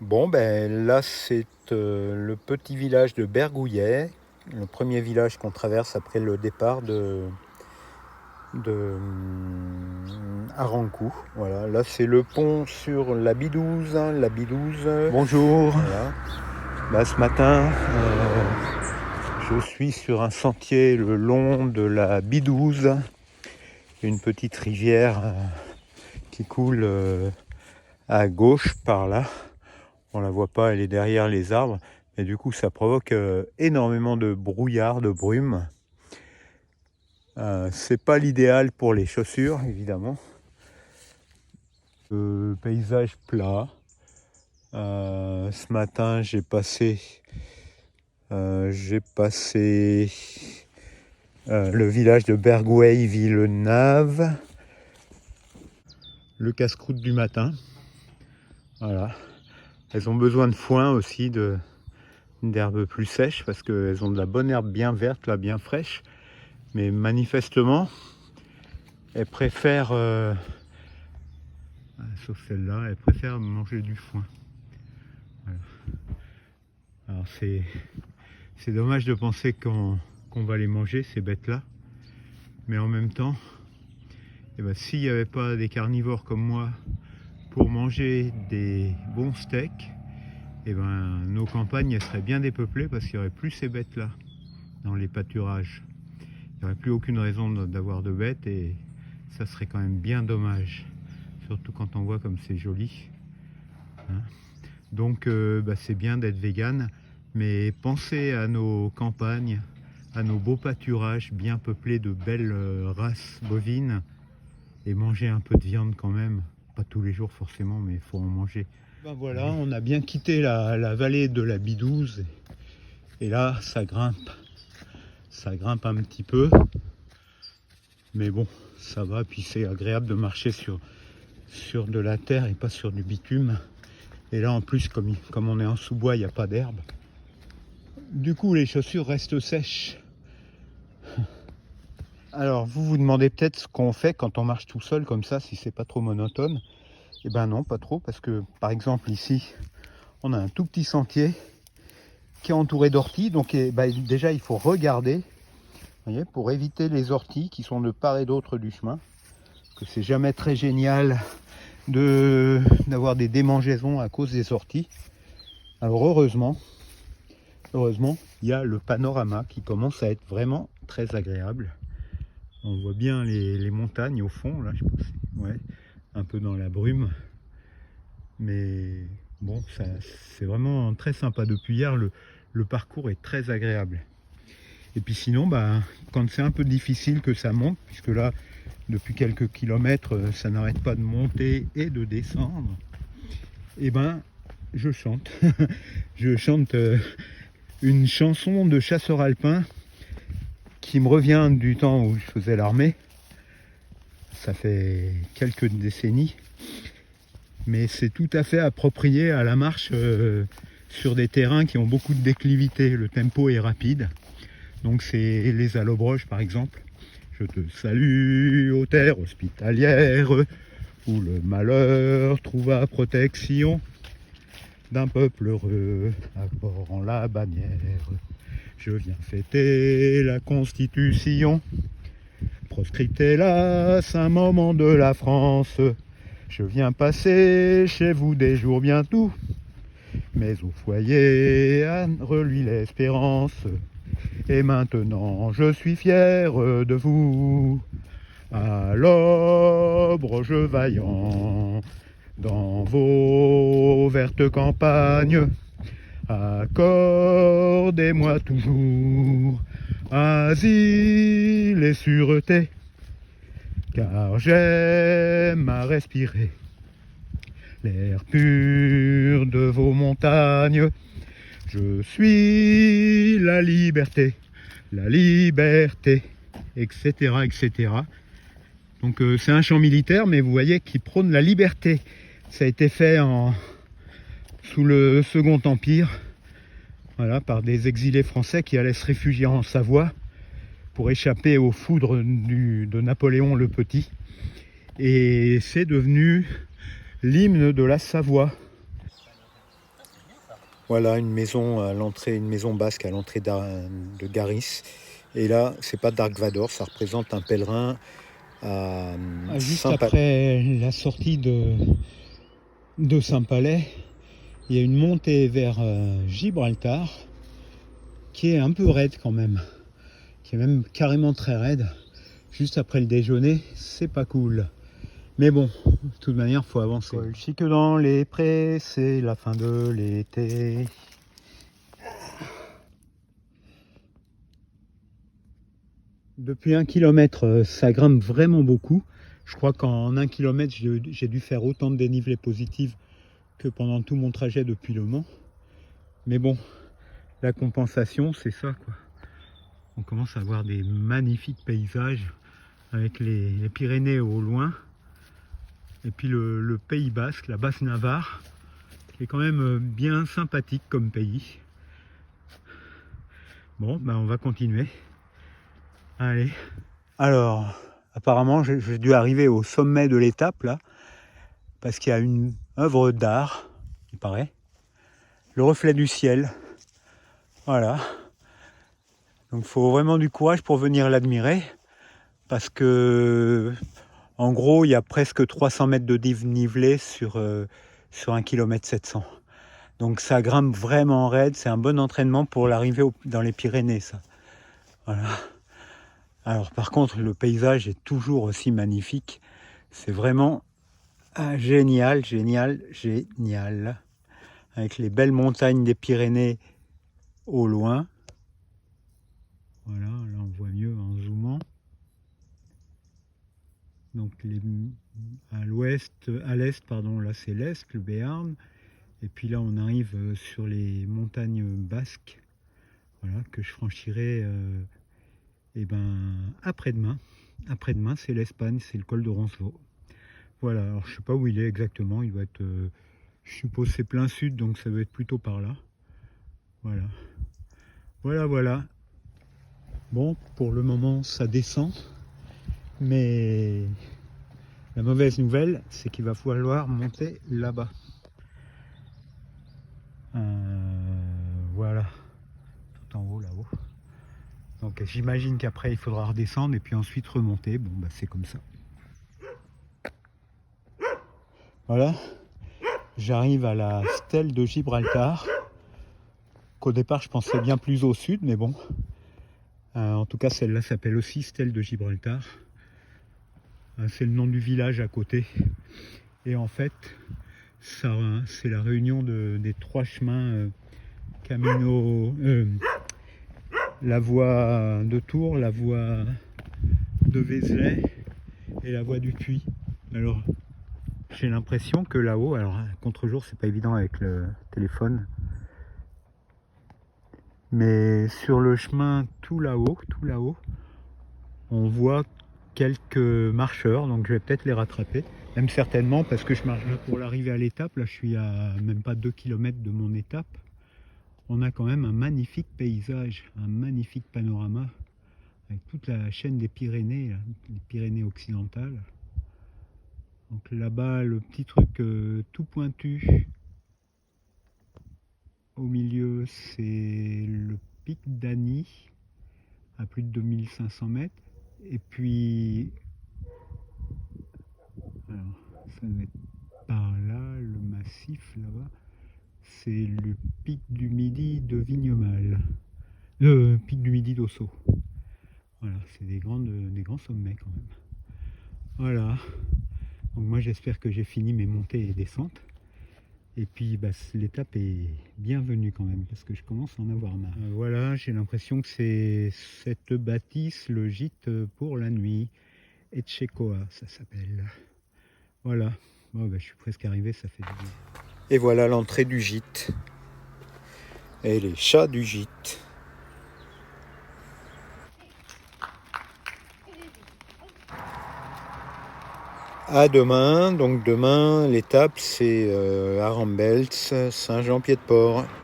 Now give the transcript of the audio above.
Bon, ben là, c'est le petit village de Bergouillet, le premier village qu'on traverse après le départ de Arancou. Voilà, là, c'est le pont sur la Bidouze. La Bidouze. Bonjour. Voilà. Là, ce matin, je suis sur un sentier le long de la Bidouze, une petite rivière qui coule à gauche par là. On la voit pas, elle est derrière les arbres, et du coup ça provoque énormément de brouillard, de brume. C'est pas l'idéal pour les chaussures, évidemment. Paysage plat. Ce matin j'ai passé le village de Bergouet-Villenave, le casse-croûte du matin. Voilà. Elles ont besoin de foin aussi, d'herbe plus sèche, parce qu'elles ont de la bonne herbe bien verte, là, bien fraîche. Mais manifestement, elles préfèrent, sauf celle-là, elles préfèrent manger du foin. Voilà. Alors c'est dommage de penser qu'on va les manger, ces bêtes-là. Mais en même temps, eh ben, s'il n'y avait pas des carnivores comme moi pour manger des bons steaks, eh ben, nos campagnes elles seraient bien dépeuplées parce qu'il n'y aurait plus ces bêtes-là dans les pâturages. Il n'y aurait plus aucune raison d'avoir de bêtes et ça serait quand même bien dommage. Surtout quand on voit comme c'est joli. Hein. Donc c'est bien d'être vegan, mais pensez à nos campagnes, à nos beaux pâturages bien peuplés de belles races bovines et manger un peu de viande quand même. Pas tous les jours forcément, mais il faut en manger. Ben voilà, on a bien quitté la vallée de la Bidouze et là ça grimpe un petit peu, mais bon ça va, puis c'est agréable de marcher sur de la terre et pas sur du bitume. Et là en plus comme on est en sous-bois, il n'y a pas d'herbe, du coup les chaussures restent sèches. Alors vous vous demandez peut-être ce qu'on fait quand on marche tout seul comme ça, si c'est pas trop monotone. Eh ben non, pas trop, parce que par exemple ici on a un tout petit sentier qui est entouré d'orties, donc déjà il faut regarder, vous voyez, pour éviter les orties qui sont de part et d'autre du chemin, que c'est jamais très génial d'avoir des démangeaisons à cause des orties. Alors heureusement il y a le panorama qui commence à être vraiment très agréable. On voit bien les montagnes au fond, là je pense, ouais, un peu dans la brume, mais bon, c'est vraiment très sympa. Depuis hier le parcours est très agréable. Et puis sinon, quand c'est un peu difficile que ça monte, puisque là depuis quelques kilomètres ça n'arrête pas de monter et de descendre, et je chante. Je chante une chanson de chasseur alpin qui me revient du temps où je faisais l'armée. Ça fait quelques décennies, mais c'est tout à fait approprié à la marche sur des terrains qui ont beaucoup de déclivité. Le tempo est rapide, donc c'est les Allobroges par exemple. Je te salue aux terres hospitalières où le malheur trouva protection d'un peuple heureux arborant la bannière. Je viens fêter la Constitution, proscrite hélas un moment de la France. Je viens passer chez vous des jours bientôt, mais au foyer a reluit l'espérance. Et maintenant je suis fier de vous, à l'Obroge vaillant, dans vos vertes campagnes. Accordez-moi toujours asile et sûreté, car j'aime à respirer l'air pur de vos montagnes. Je suis la liberté, etc., etc. Donc c'est un chant militaire, mais vous voyez qu'il prône la liberté. Ça a été fait sous le Second Empire, voilà, par des exilés français qui allaient se réfugier en Savoie pour échapper aux foudres de Napoléon le Petit. Et c'est devenu l'hymne de la Savoie. Voilà, une maison à l'entrée, une maison basque à l'entrée de Garis. Et là, c'est pas Dark Vador, ça représente un pèlerin à Juste Saint-Palais. après la sortie de Saint-Palais, il y a une montée vers Gibraltar qui est un peu raide quand même, qui est même carrément très raide. Juste après le déjeuner, c'est pas cool. Mais bon, de toute manière, faut avancer. Chic dans les prés, c'est la fin de l'été. Depuis 1 kilomètre, ça grimpe vraiment beaucoup. Je crois qu'en 1 kilomètre, j'ai dû faire autant de dénivelé positif que pendant tout mon trajet depuis Le Mans. Mais bon, la compensation, c'est ça, quoi. On commence à voir des magnifiques paysages avec les Pyrénées au loin. Et puis le Pays Basque, la Basse-Navarre, qui est quand même bien sympathique comme pays. Bon, ben on va continuer. Allez. Alors, apparemment, j'ai dû arriver au sommet de l'étape, là, parce qu'il y a une œuvre d'art, il paraît. Le reflet du ciel. Voilà. Donc, il faut vraiment du courage pour venir l'admirer, parce que, en gros, il y a presque 300 mètres de dénivelé sur 1 km 700. Donc, ça grimpe vraiment raide. C'est un bon entraînement pour l'arrivée dans les Pyrénées, ça. Voilà. Alors, par contre, le paysage est toujours aussi magnifique. C'est vraiment génial, génial, génial. Avec les belles montagnes des Pyrénées au loin. Voilà, là on voit mieux en zoomant. Donc à l'ouest, à l'est, pardon, là c'est l'est, le Béarn. Et puis là on arrive sur les montagnes basques. Voilà, que je franchirai après-demain. Après-demain, c'est l'Espagne, c'est le col de Roncevaux. Voilà, alors je sais pas où il est exactement, il doit être, je suppose c'est plein sud, donc ça doit être plutôt par là. Voilà. Voilà, voilà. Bon, pour le moment, ça descend. Mais la mauvaise nouvelle, c'est qu'il va falloir monter là-bas. Voilà. Tout en haut, là-haut. Donc j'imagine qu'après, il faudra redescendre et puis ensuite remonter. Bon, bah c'est comme ça. Voilà. J'arrive à la stèle de Gibraltar. Qu'au départ, je pensais bien plus au sud, mais bon. En tout cas, celle-là s'appelle aussi stèle de Gibraltar. C'est le nom du village à côté. Et en fait, ça, c'est la réunion des trois chemins Camino, la voie de Tours, la voie de Vézelay et la voie du Puy. Alors, j'ai l'impression que là-haut, alors à contre-jour, c'est pas évident avec le téléphone, mais sur le chemin tout là-haut, on voit quelques marcheurs, donc je vais peut-être les rattraper, même certainement parce que je marche pour l'arrivée à l'étape. Là, je suis à même pas 2 km de mon étape. On a quand même un magnifique paysage, un magnifique panorama avec toute la chaîne des Pyrénées, là, les Pyrénées occidentales. Donc là-bas, le petit truc tout pointu au milieu, c'est le pic d'Ani à plus de 2500 mètres. Et puis, alors, ça doit être par là, le massif là-bas, c'est le pic du Midi de Vignemale, le pic du Midi d'Ossau. Voilà, c'est des grands sommets quand même. Voilà. Donc moi j'espère que j'ai fini mes montées et descentes. Et puis bah, l'étape est bienvenue quand même parce que je commence à en avoir marre. Voilà, j'ai l'impression que c'est cette bâtisse, le gîte pour la nuit. Etchecoa, ça s'appelle. Voilà. Bon, bah, je suis presque arrivé, ça fait du bien. Et voilà l'entrée du gîte. Et les chats du gîte. À demain, donc demain l'étape c'est Arambelts, Saint-Jean-Pied-de-Port.